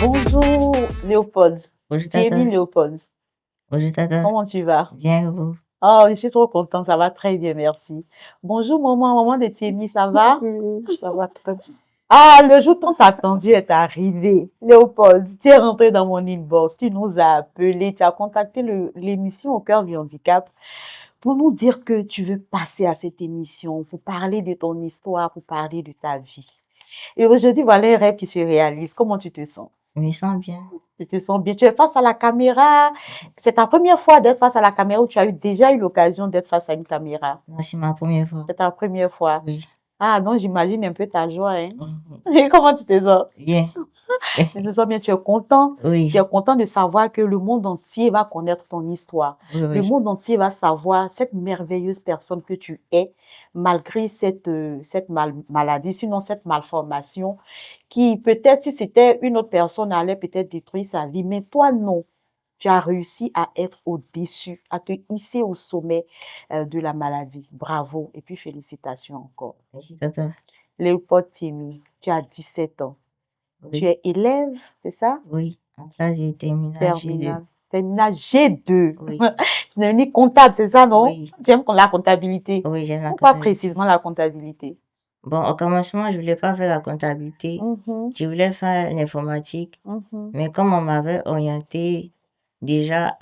Bonjour Léopold, Bonjour Thierry Tata. Léopold, Bonjour Tata. comment tu vas? Bien et vous? Oh, je suis trop contente, ça va très bien, merci. Bonjour maman de Thierry, ça va? Oui, ça va très bien. Ah, le jour tant attendu est arrivé. Léopold, tu es rentré dans mon inbox, tu nous as appelé, tu as contacté l'émission Au cœur du handicap pour nous dire que tu veux passer à cette émission, pour parler de ton histoire, pour parler de ta vie. Et aujourd'hui, voilà un rêve qui se réalise. Comment tu te sens? Je me sens bien. Tu te sens bien? Tu es face à la caméra. C'est ta première fois d'être face à la caméra ou tu as déjà eu l'occasion d'être face à une caméra? Non, c'est ma première fois. C'est ta première fois. Oui. Ah non, j'imagine un peu ta joie, hein? Mhm. Et comment tu te sens? Bien. Tu te sens bien, tu es content? Oui. Tu es content de savoir que le monde entier va connaître ton histoire. Oui, Le oui. monde entier va savoir cette merveilleuse personne que tu es, malgré cette maladie, sinon cette malformation, qui peut-être, si c'était une autre personne, allait peut-être détruire sa vie. Mais toi, non. Tu as réussi à être au-dessus, à te hisser au sommet de la maladie. Bravo. Et puis, félicitations encore. Merci Tata. Léopold Timi, tu as 17 ans. Tu Oui. es élève, c'est ça? Oui. En classe, j'ai terminé G2. Terminal. Terminal G2. Oui. Tu es devenu comptable, c'est ça, non? Oui. Tu aimes la comptabilité. Oui, j'aime la Pourquoi comptabilité. précisément la comptabilité? Bon, au commencement, je voulais pas faire la comptabilité. Mhm, Je voulais faire l'informatique. mhm. Mais comme on m'avait orienté déjà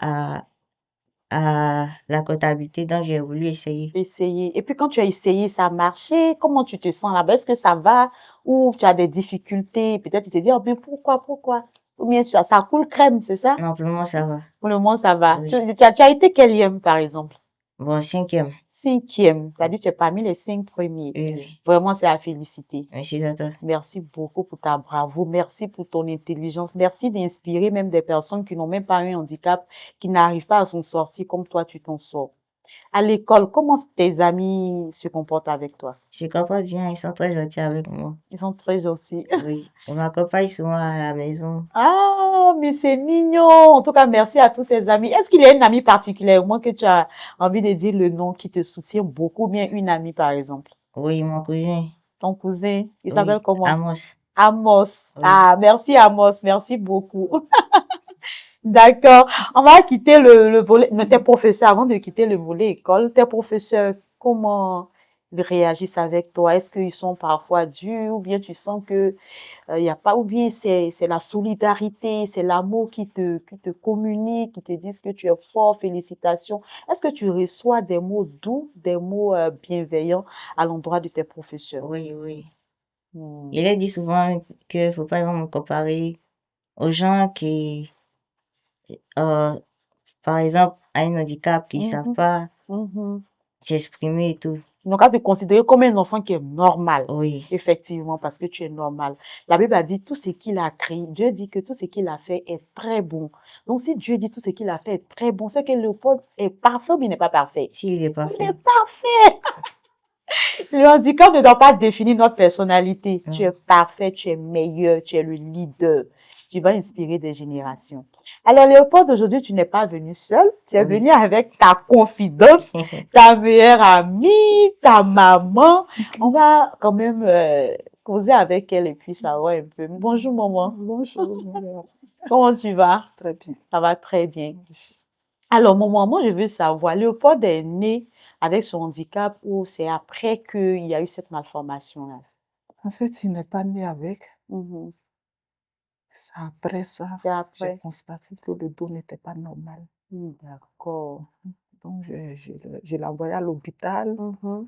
à la comptabilité, donc j'ai voulu essayer. Essayer. Et puis quand tu as essayé, ça a marché. Comment tu te sens là-bas? Est-ce que ça va? Ou tu as des difficultés? Peut-être tu te dis, oh, mais pourquoi? Ou bien ça coule crème, c'est ça? Non, pour le moment, ça va. Pour le moment, ça va. Oui. Tu as été quelième, par exemple? Bon, 5e. 5e. C'est-à-dire que tu es parmi les 5 premiers. Oui, oui. Vraiment, c'est à féliciter. Merci Tata. Merci beaucoup pour ta bravo. Merci pour ton intelligence. Merci d'inspirer même des personnes qui n'ont même pas un handicap, qui n'arrivent pas à s'en sortir comme toi, tu t'en sors. À l'école, comment tes amis se comportent avec toi? Je comprends bien, ils sont très gentils avec moi. Ils sont très gentils. Oui, ils m'accompagnent souvent à la maison. Ah, mais c'est mignon. En tout cas, merci à tous ces amis. Est-ce qu'il y a une amie particulièrement que tu as envie de dire le nom qui te soutient beaucoup, ou bien une amie par exemple? Oui, mon cousin. Ton cousin, il Oui, s'appelle comment? Amos. Amos. Oui. Ah, merci Amos, merci beaucoup. D'accord. On va quitter le volet. Mais tes professeurs, avant de quitter le volet école, tes professeurs, comment ils réagissent avec toi? Est-ce qu'ils sont parfois durs ou bien tu sens que y a pas, ou bien c'est la solidarité, c'est l'amour qui te communique, qui te disent que tu es fort, félicitations. Est-ce que tu reçois des mots doux, des mots bienveillants à l'endroit de tes professeurs? Oui, oui. Hmm. Il a dit souvent qu'il ne faut pas me comparer aux gens qui, euh, par exemple, a un handicap, qui ne savent Mhm, pas mhm. s'exprimer et tout. Donc, à te considérer comme un enfant qui est normal. Oui, Effectivement, parce que tu es normal. La Bible a dit tout ce qu'il a créé. Dieu dit que tout ce qu'il a fait est très bon. Donc, si Dieu dit tout ce qu'il a fait est très bon, c'est que le peuple est parfait ou il n'est pas parfait? s'il est Il est parfait. parfait. Le handicap ne doit pas définir notre personnalité. Tu es Non. parfait, tu es meilleur, tu es le leader. Tu vas inspirer des générations. Alors, Léopold, aujourd'hui, tu n'es pas venu seul. Tu es Oui. venu avec ta confidente, ta meilleure amie, ta maman. On va quand même causer avec elle et puis savoir un peu. Bonjour, maman. Bonjour, merci. Comment tu vas? Très bien. Ça va très bien. Alors, maman, moi, je veux savoir, Léopold est né avec son handicap ou c'est après qu'il y a eu cette malformation-là? En fait, il n'est pas né avec. Mhm. C'est après ça, C'est j'ai après. constaté que le dos n'était pas normal. D'accord. Donc, je l'ai envoyé à l'hôpital. Mhm.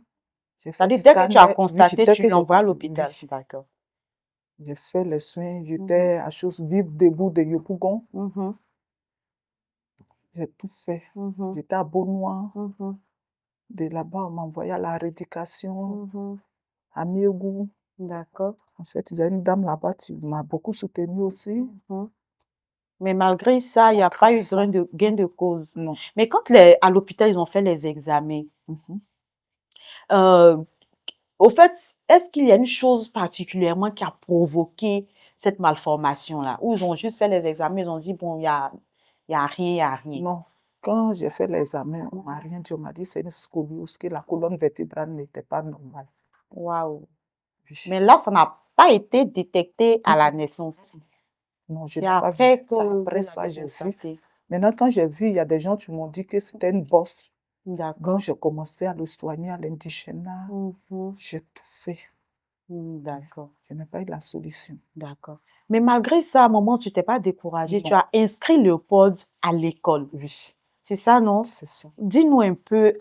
J'ai fait C'est-à-dire, dès que tu as scanner. constaté, dès tu que l'envoies à oui, l'hôpital. D'accord. j'ai fait les soins. J'étais à chose vive debout de Yopougon. Mhm. J'ai tout fait. Mhm. J'étais à Beaunois. Mhm. De là-bas, on m'a envoyé à la rééducation, Mhm. à Miégou. D'accord. En fait, il y a une dame là-bas qui m'a beaucoup soutenue aussi. Mhm. Mais malgré ça, il n'y a pas Malgré eu ça, gain de cause. non. Mais quand à l'hôpital, ils ont fait les examens, Mhm. euh, au fait, est-ce qu'il y a une chose particulièrement qui a provoqué cette malformation-là? Ou ils ont juste fait les examens, ils ont dit, bon, il y a Il n'y a rien, il n'y a rien. Non. Quand j'ai fait l'examen, on m'a rien dit. On m'a dit c'est une scoliose, que la colonne vertébrale n'était pas normale. Waouh. Oui. Mais là, ça n'a pas été détecté à la naissance. Non, je C'est n'ai pas vu. après que C'est vous après ça, l'avez j'ai vu. constaté. Maintenant, quand j'ai vu, il y a des gens qui m'ont dit que c'était une bosse. D'accord. Donc, j'ai commencé à le soigner à l'indigénat. Mhm. J'ai tout fait. D'accord. Je n'ai pas eu la solution. D'accord. Mais malgré ça, à un moment, tu t'es pas découragée. Tu Non. as inscrit Léopold à l'école. Oui, C'est ça, non? c'est ça. Dis-nous un peu,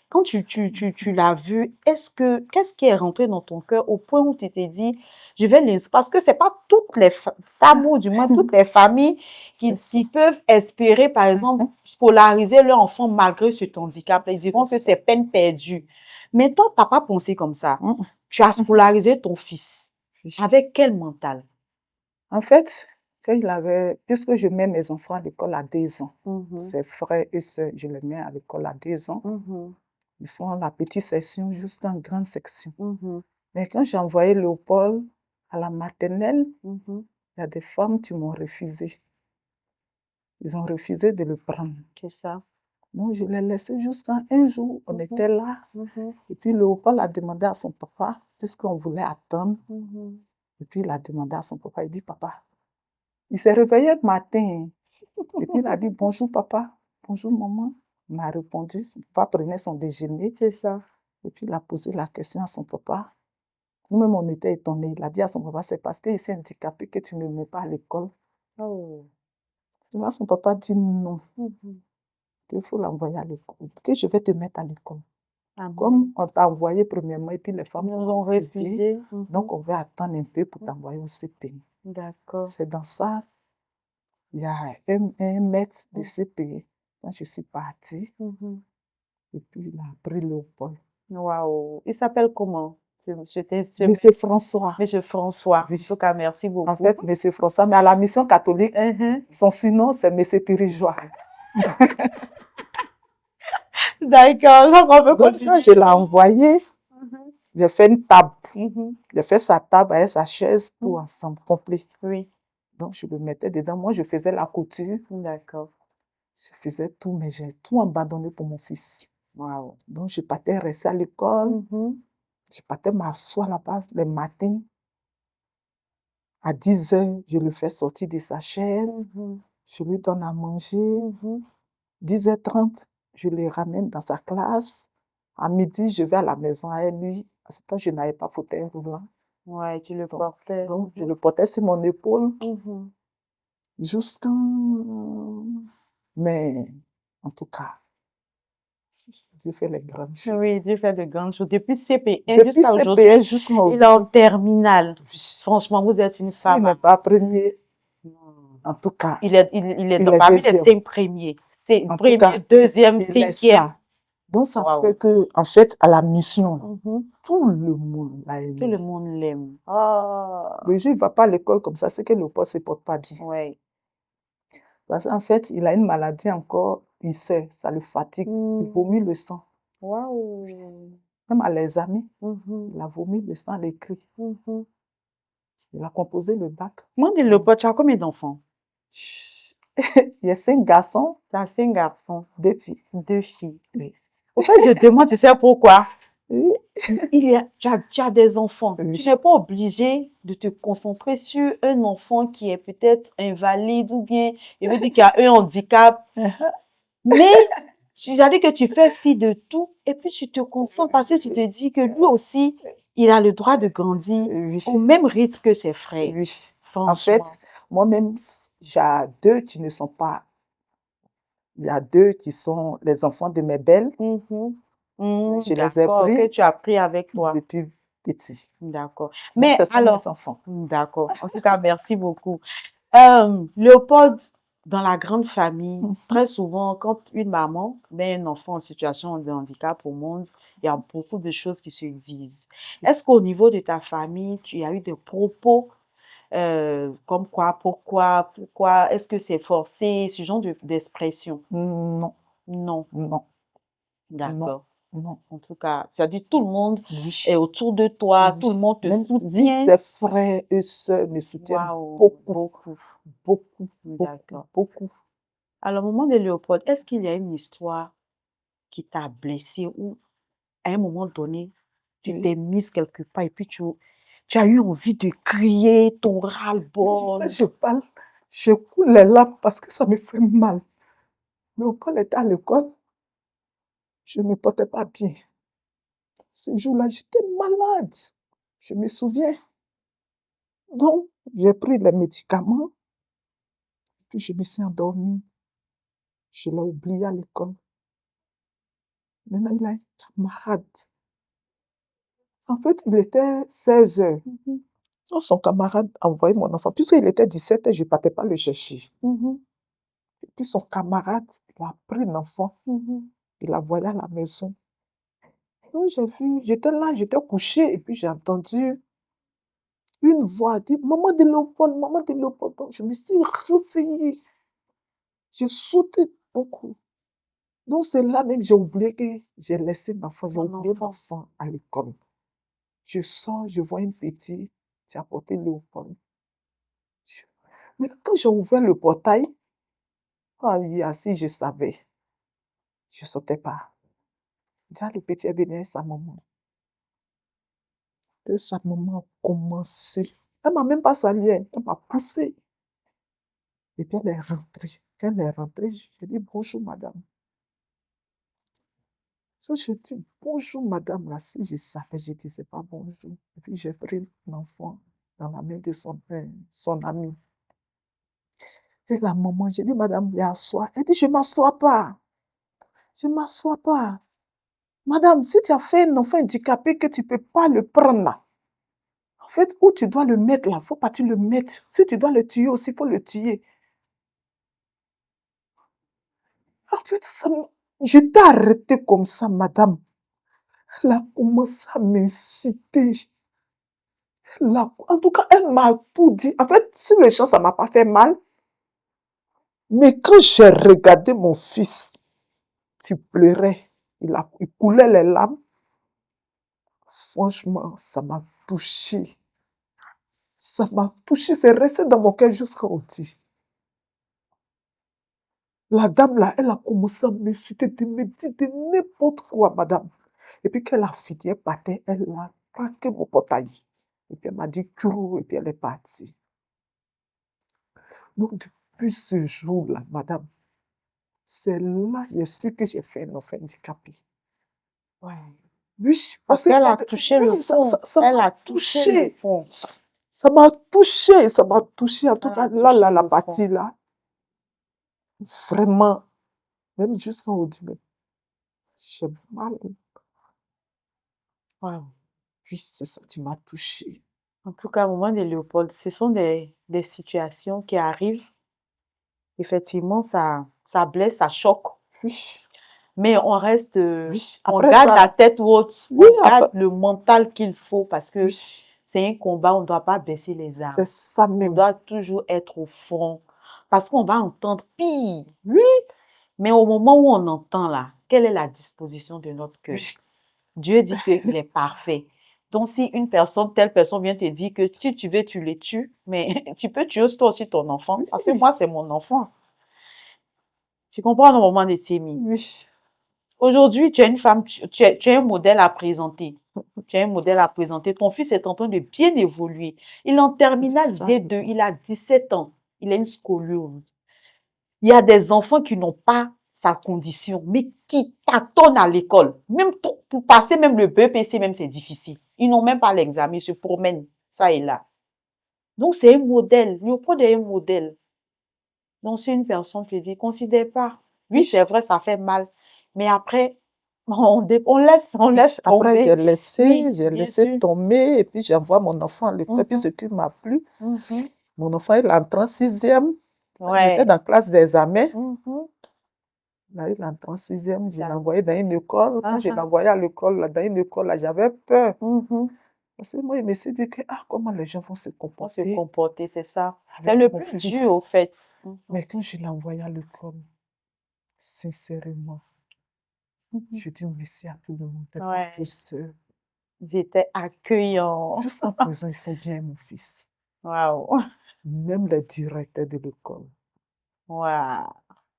quand tu l'as vu, qu'est-ce qui est rentré dans ton cœur au point où tu t'es dit, je vais l'inscrire? Parce que c'est pas toutes les femmes ou du moins toutes les familles C'est ça. qui peuvent espérer, par exemple, scolariser leur enfant malgré cet handicap. Ils diront que c'est peine perdue. Mais toi, t'as pas pensé comme ça. Mhm. Tu as scolarisé ton fils. Oui. Avec quel mental? En fait, quand puisque je mets mes enfants à l'école à 2 ans, Mhm. ses frères et sœurs, je les mets à l'école à 2 ans. Mhm. Ils font la petite section jusqu'en grande section. Mhm. Mais quand j'ai envoyé Léopold à la maternelle, Mhm. il y a des femmes qui m'ont refusé. Ils ont refusé de le prendre. C'est ça. Donc, je l'ai laissé jusqu'à un jour. On Mhm. était là. Mhm. Et puis, Léopold a demandé à son papa, puisqu'on voulait attendre. Mhm. Et puis, il a demandé à son papa. Il dit, papa, il s'est réveillé le matin. Et puis, il a dit, bonjour, papa. Bonjour, maman. Il m'a répondu. Son papa prenait son déjeuner. C'est ça. Et puis, il a posé la question à son papa. Nous-mêmes, on était étonnés. Il a dit à son papa, c'est parce qu'il s'est handicapé que tu ne le mets pas à l'école. Oh. Là, son papa dit non, Mhm. qu'il faut l'envoyer à l'école, que je vais te mettre à l'école. Amen. Comme on t'a envoyé premièrement, et puis les femmes Ils nous ont ont refusé, refusé. Mhm. donc on va attendre un peu pour t'envoyer au CPI. D'accord. C'est dans ça, il y a un maître de CPI. Quand je suis partie, Mhm. et puis il a pris Léopold. Waouh. Il s'appelle comment? Monsieur François. Monsieur François. Oui. En tout cas, merci beaucoup. En fait, Monsieur François, mais à la mission catholique, Mhm. son surnom, c'est Monsieur Pirigeois. D'accord. Donc, on peut Donc, continuer. quand je l'ai envoyé, Mhm. j'ai fait une table. Mhm. J'ai fait sa table avec sa chaise, tout ensemble, complet. Oui. Donc, je le mettais dedans. Moi, je faisais la couture. D'accord. Je faisais tout, mais j'ai tout abandonné pour mon fils. Waouh. Donc, je partais rester à l'école. Mhm. Je partais m'asseoir là-bas les matins. À 10 heures, je le fais sortir de sa chaise. Mhm. Je lui donne à manger. Mhm. 10h30, je le ramène dans sa classe. À midi, je vais à la maison avec lui. À ce temps, je n'avais pas fauteuil roulant. Ouais, tu le portais. Donc, je le portais sur mon épaule Mhm. jusqu'à... Mais, en tout cas, Dieu fait les grandes choses. Oui, Dieu fait de grandes choses. Depuis CP1 Depuis jusqu'à aujourd'hui, CPE jusqu'à il est en aujourd'hui, terminale. oui. Franchement, vous êtes une S'il femme. n'est pas premier, Non. en tout cas, Il est il dans est parmi les deuxième. 5 premiers. C'est En tout premier, cas, deuxième, il est cinquième. star. Donc, ça Waouh. fait que, en fait, à la mission, là, Mhm. tout le monde l'a Tout le aimé. monde l'aime. Ah. Le jour où il ne va pas à l'école comme ça, c'est que le poste ne se porte pas bien. Ouais. Parce qu'en fait, il a une maladie encore, il sait, ça le fatigue. Il vomit le sang. Waouh. Même à l'examen, Mhm. il a vomi le sang à l'écrit. Mhm. Il a composé le bac. Moi, dis le pote, tu as combien d'enfants? Chut. Il y a 5 garçons, Tu as 5 garçons, 2 filles. 2 filles. Oui. Au fait, je demande, tu sais pourquoi? Oui. Tu as des enfants. Oui. Tu n'es pas obligé de te concentrer sur un enfant qui est peut-être invalide ou bien, il veut dire qu'il a un handicap. Mais, j'allais que tu fais fi de tout et puis tu te concentres parce que tu te dis que lui aussi, il a le droit de grandir Oui. au même rythme que ses frères. Oui. En Franchement. fait, moi-même, j'ai 2 qui ne sont pas. Il y a 2 qui sont les enfants de mes belles. Mhm. Je les ai D'accord, que pris tu as pris avec toi. depuis petit. D'accord. Donc, Mais ce sont alors, mes enfants. d'accord. En tout cas, merci beaucoup. Léopold, dans la grande famille, très souvent, quand une maman met un enfant en situation de handicap au monde, il y a beaucoup de choses qui se disent. Est-ce qu'au niveau de ta famille, tu as eu des propos comme quoi, pourquoi, est-ce que c'est forcé, ce genre d'expression? Non, Non. non, non. D'accord. Non. En tout cas, c'est-à-dire tout le monde Oui. est autour de toi, Oui. tout le monde te Même soutient. tes frères et sœurs me soutiennent Waouh, beaucoup, beaucoup. beaucoup, D'accord. beaucoup. Alors, au moment de Léopold, est-ce qu'il y a une histoire qui t'a blessé ou à un moment donné, tu Oui. t'es mise quelque part et puis tu as eu envie de crier ton Oui, ras-le-bol? quand je parle, je coule les larmes parce que ça me fait mal. Léopold était à l'école, je ne me portais pas bien. Ce jour-là, j'étais malade. Je me souviens. Donc, j'ai pris les médicaments, puis je me suis endormie. Je l'ai oublié à l'école. Maintenant, il a un camarade. En fait, il était 16 heures. Quand son camarade a envoyé mon enfant, puisqu'il était 17 heures, je ne partais pas le chercher. Et puis son camarade, il a pris l'enfant, il l'a envoyé à la maison. Donc j'ai vu, j'étais là, j'étais couchée, et puis j'ai entendu une voix dire Maman de Léopold, Maman de Léopold. Donc je me suis réveillée. J'ai sauté d'un coup. Donc c'est là même, j'ai oublié que j'ai laissé l'enfant, j'ai Ton oublié enfant. l'enfant à l'école. Je sors, je vois une petite qui a porté Léopold. Mais quand j'ai ouvert le portail, quand il est assis, je savais. Je ne sautais pas. Déjà, le petit est venu avec sa maman. Et sa maman a commencé. Elle ne m'a même pas salué, elle m'a poussée. Et puis elle est rentrée. Quand elle est rentrée, j'ai dit bonjour madame. So, je dis bonjour madame, là, si je savais, je ne disais pas bonjour. Et puis j'ai pris l'enfant dans la main de son ami. Et la maman, j'ai dit madame, viens asseoir. Elle dit je ne m'assois pas. Je ne m'assois pas. Madame, si tu as fait un enfant handicapé que tu ne peux pas le prendre là, en fait, où tu dois le mettre là, il ne faut pas que tu le mettes. Si tu dois le tuer aussi, il faut le tuer. En fait, j'étais arrêtée comme ça, madame. Elle a commencé à m'inciter. En tout cas, elle m'a tout dit. En fait, sur le champ, ça ne m'a pas fait mal. Mais quand j'ai regardé mon fils, il pleurait, il coulait les larmes. Franchement, ça m'a touchée. Ça m'a touchée, c'est resté dans mon cœur jusqu'à aujourd'hui. La dame là, elle a commencé à m'inciter, de me dire de n'importe quoi, madame. Et puis qu'elle a fini, elle partait, elle a craqué mon portail. Et puis elle m'a dit cours, et puis elle est partie. Donc depuis ce jour-là, madame, c'est là que je sais que j'ai fait un enfant handicapé. Ouais. Oui, Parce parce que qu'elle a touché le oui, fond. ça Elle m'a a touché le touché. fond. Ça m'a touché, ça m'a touché. En tout Elle cas, a là, touché la le partie fond. là, vraiment, même jusqu'à aujourd'hui, j'ai mal. Wow. Oui, c'est ça qui m'a touché. En tout cas, au moment de Léopold, ce sont des situations qui arrivent. Effectivement, ça blesse, ça choque. Oui, Mais on reste, oui. on Après garde la ça, tête haute, oui, on garde après, le mental qu'il faut parce que oui, c'est un combat, on ne doit pas baisser les c'est armes. ça On même. doit toujours être au front parce qu'on va entendre pire. Oui, Mais au moment où on entend là, quelle est la disposition de notre cœur? oui, Dieu dit qu'il est parfait. Donc, si telle personne vient te dire que si tu veux, tu les tues, mais tu peux tuer toi aussi ton enfant. Parce que oui, moi, c'est mon enfant. Tu comprends le moment de Timmy. oui. Aujourd'hui, tu es une femme, tu es un modèle à présenter. Tu es un modèle à présenter. Ton fils est en train de bien évoluer. Il est en terminale D2, il a 17 ans. Il a une scoliose. Il y a des enfants qui n'ont pas sa condition, mais qui tâtonnent à l'école. Même pour passer même le BEPC, même c'est difficile. Ils n'ont même pas l'examen, ils se promènent, ça et là. Donc, c'est un modèle. Léopold est un modèle. Donc, si une personne te dit, considère pas. Oui, Oui. c'est vrai, ça fait mal. Mais après, on laisse Après, tomber. Oui, j'ai bien laissé sûr. tomber et puis j'envoie mon enfant à l'école. Puis Mhm, ce qui m'a plu, mhm. mon enfant, il entre en sixième. J'étais Ouais. dans la classe d'examen. Mhm. Là, il entre en sixième. Je l'ai D'accord. envoyé dans une école. Quand je l'ai envoyé à l'école, là, dans une école, là, j'avais peur. Mhm. Parce que moi, je me suis dit que, comment les gens vont se Faut se comporter comporter, c'est ça. C'est avec le mon plus fils. dur, au fait. Mais quand je l'ai envoyé à l'école, sincèrement, Je dis merci à tout le monde, les Ouais. professeurs. Ils étaient accueillants. Jusqu'à présent, ils sont bien, mon fils. Waouh. Même les directeurs de l'école. Waouh.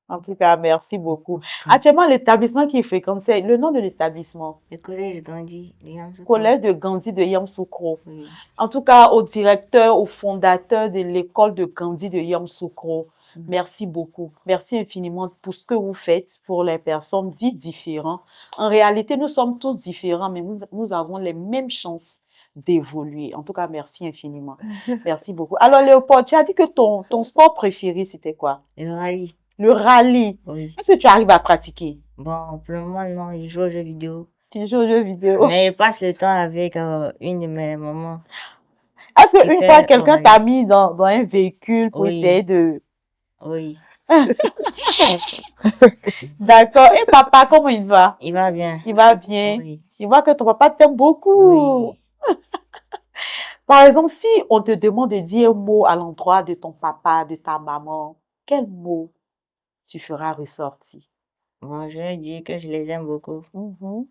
En tout cas, merci beaucoup. Ok. Actuellement, l'établissement qui fréquente, c'est le nom de l'établissement. Le collège Gandhi, les Yamsoukro. Collège de Gandhi de Yamoussoukro. Oui. En tout cas, au directeur, au fondateur de l'école de Gandhi de Yamoussoukro, merci beaucoup. Merci infiniment pour ce que vous faites pour les personnes dites différentes. En réalité, nous sommes tous différents, mais nous avons les mêmes chances d'évoluer. En tout cas, merci infiniment. Merci beaucoup. Alors, Léopold, tu as dit que ton sport préféré, c'était quoi? Le rallye. Le rallye. Oui. Est-ce que tu arrives à pratiquer? Bon, pour le moment, non, je joue aux jeux vidéo. Tu joues aux jeux vidéo. Mais je passe le temps avec une de mes mamans. Est-ce qui qu'une fait fois, le quelqu'un t'a mis dans un véhicule pour Oui. essayer de... Oui, D'accord. Et papa, comment il va? il va bien. Il va bien. Oui, Il voit que ton papa t'aime beaucoup. oui. Par exemple, si on te demande de dire un mot à l'endroit de ton papa, de ta maman, quel mot tu feras ressortir? Bon, je vais dire que je les aime beaucoup. Mhm,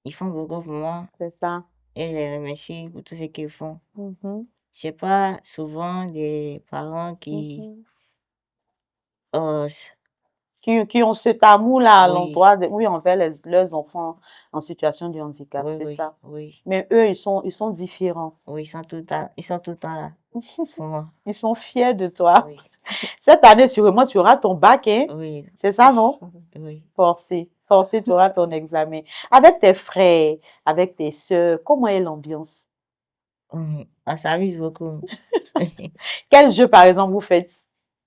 Ils font beaucoup pour moi c'est ça. et je les remercie pour tout ce qu'ils font. Mhm, C'est pas souvent des parents qui mhm. osent. Qui ont cet amour-là à Oui, l'endroit de, oui, envers leurs enfants en situation de handicap, oui, c'est oui, ça. oui, Mais eux, ils sont différents. oui, ils sont tout le temps là pour moi. Ils sont fiers de toi. Oui, Cette année, sûrement, tu auras ton bac, hein? oui, C'est ça, non? oui. Forcé. Forcé, tu auras ton examen. Avec tes frères, avec tes sœurs, comment est l'ambiance? On s'amuse beaucoup. Quel jeu, par exemple, vous faites?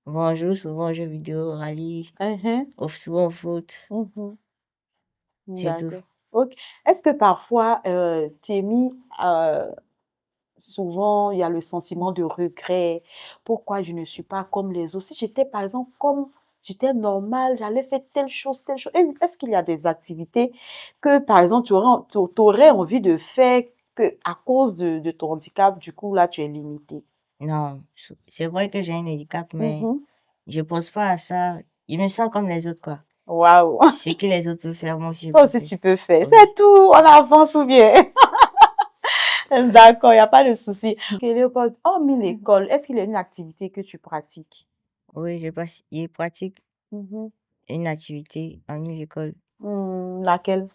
Bon, on joue souvent aux jeux vidéo, rallye, Mhm, souvent au foot, mhm. c'est tout. D'accord. Ok. Est-ce que parfois, Témi, souvent, il y a le sentiment de regret. Pourquoi je ne suis pas comme les autres? Si j'étais, par exemple, comme j'étais normale, j'allais faire telle chose, telle chose. Est-ce qu'il y a des activités que, par exemple, tu aurais envie de faire que à cause de ton handicap, du coup, là, tu es limité? Non, c'est vrai que j'ai un handicap, mais Mhm. je pense pas à ça. Je me sens comme les autres, quoi. Waouh! Ce que les autres peuvent faire, moi aussi, je Toi peux aussi, faire. tu peux faire. Oui, C'est tout, on avance ou bien? D'accord, il n'y a pas de souci. Ok, Léopold, hormis l'école, est-ce qu'il y a une activité que tu pratiques? oui, je pratique Mhm. une activité en l'école, Laquelle?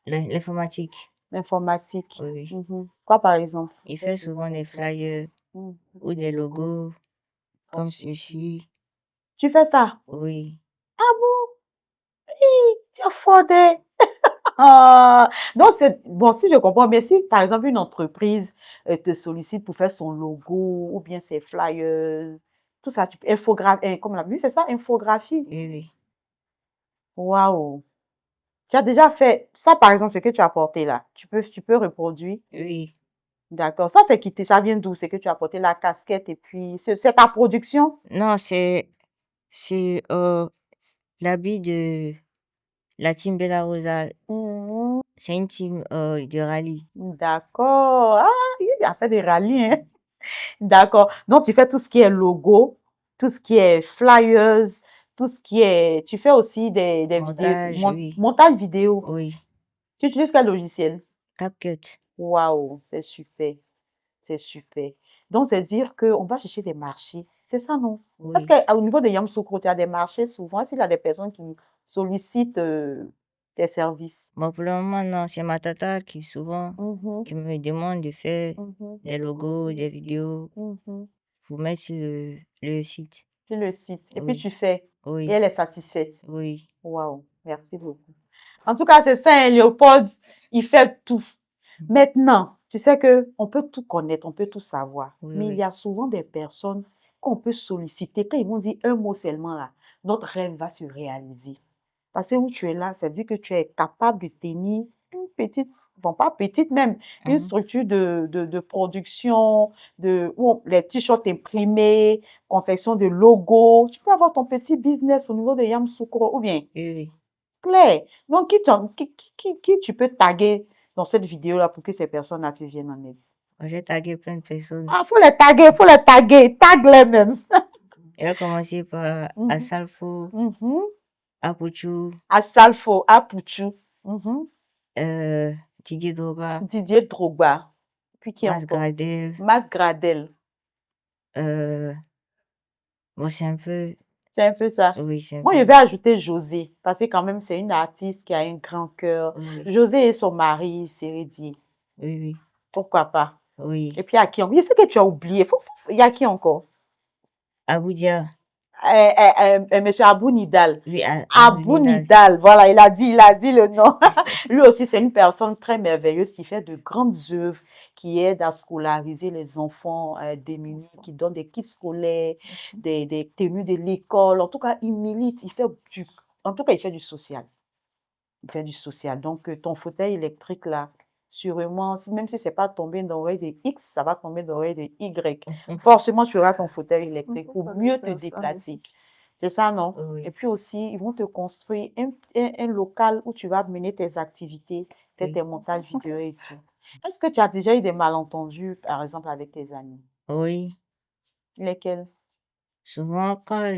l'informatique. L'informatique. Oui, Quoi, par exemple? il fait souvent des flyers Mhm. ou des logos comme ceci. Tu fais ça? Oui, Ah bon? Tu as fondé. Ah. Donc, c'est bon, si je comprends bien, si par exemple une entreprise te sollicite pour faire son logo ou bien ses flyers, tout ça, comme la c'est ça, infographie. oui, oui, Waouh! Tu as déjà fait ça, par exemple, ce que tu as porté là. Tu peux reproduire. oui. D'accord. Ça, c'est quitté. Ça vient d'où? C'est que tu as porté la casquette et puis c'est ta production? Non, c'est l'habit de la team Bella Rosa. Mhm. C'est une team de rallye. D'accord. Ah, il a fait des rallyes, hein. D'accord. Donc, tu fais tout ce qui est logo, tout ce qui est flyers, tout ce qui est... Tu fais aussi des vidéos, Montage, oui, montage vidéo. oui. Tu utilises quel logiciel? CapCut. Waouh, c'est super. C'est super. Donc, c'est dire qu'on va chercher des marchés. C'est ça, non? Est-ce Oui. qu'au niveau de Yamoussoukro, tu as des marchés souvent? Est-ce qu'il y a des personnes qui sollicitent tes services? Bon, pour le moment, non, c'est ma tata Mhm, qui me demande de faire mhm, des logos, des vidéos mhm. pour mettre sur le site. Tu le cites et puis Oui, tu fais. Et oui, elle est satisfaite. oui, Waouh, merci beaucoup. En tout cas, c'est ça, hein, Léopold, il fait tout. Maintenant, tu sais que on peut tout connaître, on peut tout savoir, oui, mais il y oui, a souvent des personnes qu'on peut solliciter. Quand ils vont dire un mot seulement là, notre rêve va se réaliser. Parce que où tu es là, ça dit que tu es capable de tenir une petite, bon pas petite même, une mhm, structure de production, où les t-shirts imprimés, confection de logos. Tu peux avoir ton petit business au niveau de Yamoussoukro ou bien oui, oui. clair. Donc, qui tu peux taguer dans cette vidéo-là pour que ces personnes-là te viennent en aide? Bon, j'ai tagué plein de personnes. Ah, faut les taguer, tag-les même. Elle a commencé par Mhm, Asalfo, mhm, Apuchu, À Salfo, à Puchu. Mhm. Didier Drogba, Didier Drogba. Puis qui Mas encore? Gradel. Mas Gradel. Bon, c'est un peu, C'est un peu ça. oui, c'est un Moi, peu, je vais ajouter José, parce que quand même, c'est une artiste qui a un grand cœur. oui, José et son mari, Sérédi. oui, Pourquoi pas? oui, Et puis, il y a qui encore? Je sais que tu as oublié. Il y a qui encore? Abuja, Monsieur Abou Nidal. oui, Abou Nidal, Nidal, voilà, il a dit le nom. Lui aussi, c'est une personne très merveilleuse qui fait de grandes œuvres, qui aide à scolariser les enfants démunis, qui donne des kits scolaires, des tenues de l'école. En tout cas, il milite, en tout cas, il fait du social. Il fait du social. Donc, ton fauteuil électrique, là, sûrement, même si c'est pas tombé dans l'oreille de X, ça va tomber dans l'oreille de Y. Forcément, tu auras ton fauteuil électrique pour mieux te déplacer. C'est ça, non? oui, Et puis aussi, ils vont te construire un local où tu vas mener tes activités, oui, tes montages vidéo et tout. Est-ce que tu as déjà eu des malentendus, par exemple, avec tes amis? oui. Lesquels? Souvent, quand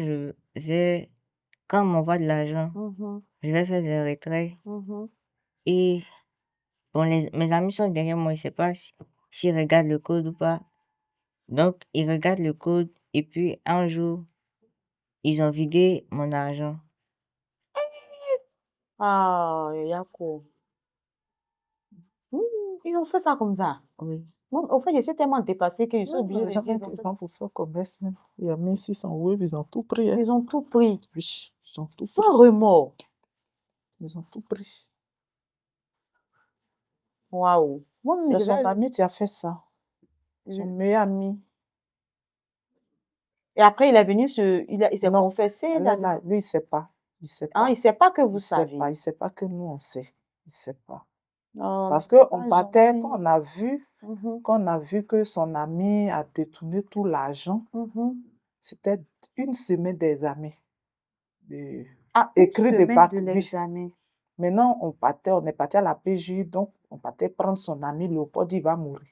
on m'envoie de l'argent, Mhm, je vais faire des retraits mhm. et bon, mes amis sont derrière moi, ils ne savent pas s'ils regardent le code ou pas. Donc, ils regardent le code et puis un jour, ils ont vidé mon argent. Ah, Yako. Ils ont fait ça comme ça. Oui, Moi, au fait, je suis tellement dépassée qu'ils sont obligés de dire J'avais ils ont fait. quelqu'un pour faire commerce même. Il y a 1600 €, ils ont tout pris. Hein. Ils ont tout pris, Oui, ils ont tout sans pris. remords. Ils ont tout pris. Waouh. Moi-même, C'est je son vais. ami qui a fait ça. Son meilleur ami. Et après, il est venu il s'est Non, confessé. elle est là. Lui, il ne sait pas. Il ne sait Ah, pas. il sait pas que Il vous ne sait savez. pas. Il ne sait pas que nous, on sait. Il ne sait pas. Non, Parce c'est qu'on pas partait, gentil. quand on a vu que son ami a détourné tout l'argent, c'était une semaine d'examen. De... Ah, une Écrit de semaine bac, de oui. l'examen. Maintenant, on est parti à la PJ, donc on partait prendre son ami, Léopold, il va mourir.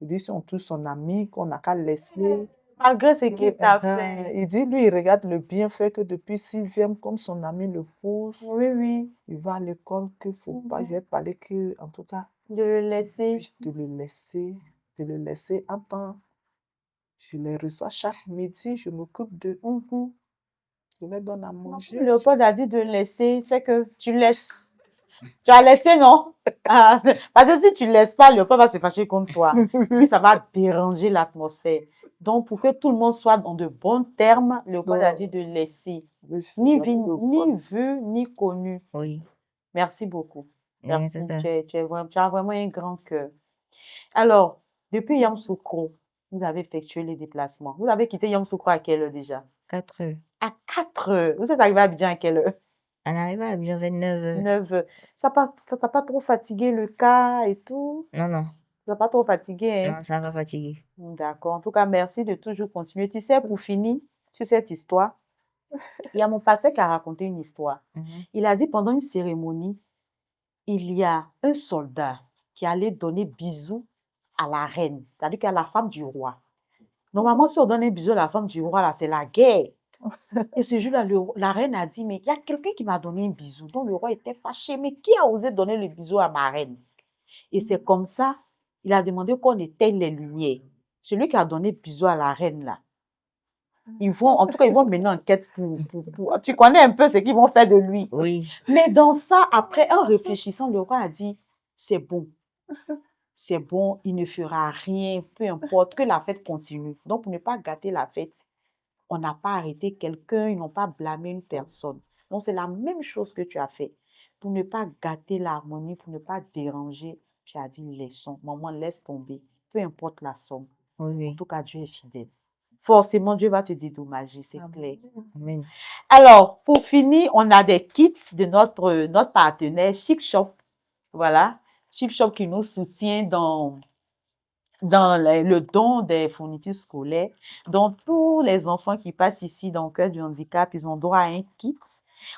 Il dit, si on touche son ami, qu'on n'a qu'à laisser. Malgré ce qu'il t'a fait. Il dit, lui, il regarde le bienfait que depuis 6e, comme son ami le pousse, Oui, oui. il va à l'école, qu'il ne faut pas. Je vais parler que, en tout cas, De le laisser. de le laisser en temps. Je les reçois chaque midi, je m'occupe d'eux. Je leur donne à manger. Léopold a dit de laisser, fait que tu laisses. Tu as laissé, non? Ah, parce que si tu ne laisses pas, Léopold va se fâcher contre toi. Puis ça va déranger l'atmosphère. Donc, pour que tout le monde soit dans de bons termes, Léopold a dit de laisser. Ni vu, ni connu. oui. Merci beaucoup. Rien Merci. de ça. Tu as vraiment un grand cœur. Alors, depuis Yamoussoukro, vous avez effectué les déplacements. Vous avez quitté Yamoussoukro à quelle heure déjà? 4 heures. À 4 heures. Vous êtes arrivé à Abidjan à quelle heure? On arrive à Abidjan 29 heures. 9 heures. Ça t'a pas trop fatigué le cas et tout? Non, non, Ça t'a pas trop fatigué, hein? non, ça va fatiguer. D'accord. En tout cas, merci de toujours continuer. Tu sais, pour finir sur cette histoire, il y a mon pasteur qui a raconté une histoire. Il a dit pendant une cérémonie, il y a un soldat qui allait donner bisous à la reine, c'est-à-dire qu'à la femme du roi. Normalement, si on donne un bisou à la femme du roi, là, c'est la guerre. Et ce jour-là, la reine a dit, mais il y a quelqu'un qui m'a donné un bisou. Donc le roi était fâché, mais qui a osé donner le bisou à ma reine? Et c'est comme ça, il a demandé qu'on éteigne les lumières. Celui qui a donné le bisou à la reine, là, en tout cas, ils vont mener enquête tu connais un peu ce qu'ils vont faire de lui. Oui, Mais dans ça, après, en réfléchissant, le roi a dit, c'est bon. C'est bon, il ne fera rien, peu importe, que la fête continue. Donc, pour ne pas gâter la fête, on n'a pas arrêté quelqu'un, ils n'ont pas blâmé une personne. Donc, c'est la même chose que tu as fait. Pour ne pas gâter l'harmonie, pour ne pas déranger, tu as dit, laissons. Maman, laisse tomber. Peu importe la somme. En oui, tout cas, Dieu est fidèle. Forcément, Dieu va te dédommager, c'est clair. amen. Alors, pour finir, on a des kits de notre partenaire Chic Shop. Voilà. Chic Shop qui nous soutient dans le don des fournitures scolaires. Donc, tous les enfants qui passent ici dans le cœur du handicap, ils ont droit à un kit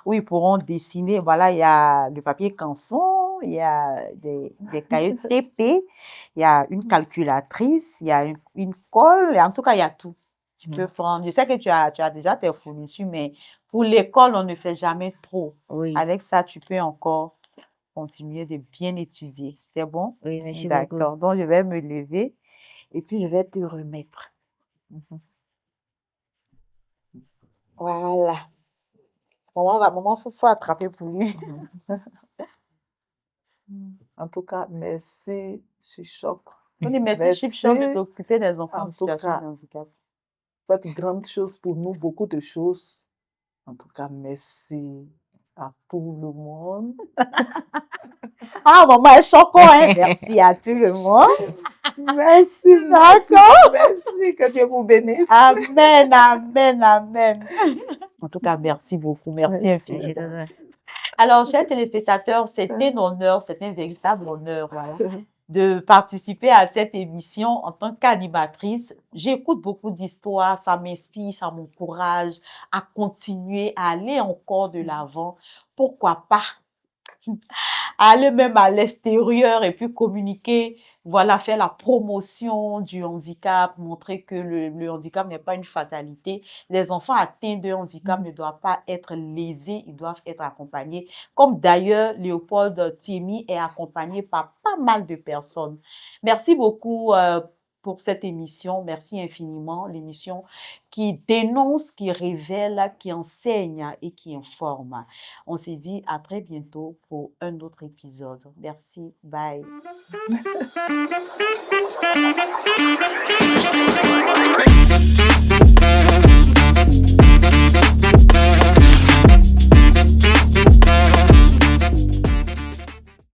où ils pourront dessiner. Voilà, il y a le papier canson, il y a des cahiers TP, il y a une calculatrice, il y a une colle, et en tout cas, il y a tout. Tu peux prendre. Je sais que tu as déjà tes fournitures, mais pour l'école, on ne fait jamais trop. Oui, Avec ça, tu peux encore continuer de bien étudier. C'est bon? oui, merci beaucoup. D'accord. Donc, je vais me lever et puis je vais te remettre. Mhm. Voilà. Maman, faut attraper pour lui. En tout cas, merci, Chichok. On dit merci, Chipchop, de Merci. t'occuper des enfants en En tout situation cas, de handicap. faites grandes choses pour nous, beaucoup de choses. En tout cas, merci à tout le monde. Ah, maman est choquée, hein? Merci à tout le monde. Merci, D'accord. merci. Que Dieu vous bénisse. Amen, amen, amen. En tout cas, merci beaucoup. Merci Merci. infiniment. Merci, Tata. Alors, chers téléspectateurs, c'est un honneur, c'est un véritable honneur, voilà, de participer à cette émission en tant qu'animatrice. J'écoute beaucoup d'histoires, ça m'inspire, ça m'encourage à continuer, à aller encore de l'avant. Pourquoi pas aller même à l'extérieur et puis communiquer, voilà, faire la promotion du handicap, montrer que le handicap n'est pas une fatalité. Les enfants atteints de handicap ne doivent pas être lésés, ils doivent être accompagnés. Comme d'ailleurs, Léopold Thiemi est accompagné par pas mal de personnes. Merci beaucoup pour cette émission. Merci infiniment. L'émission qui dénonce, qui révèle, qui enseigne et qui informe. On se dit à très bientôt pour un autre épisode. Merci. Bye.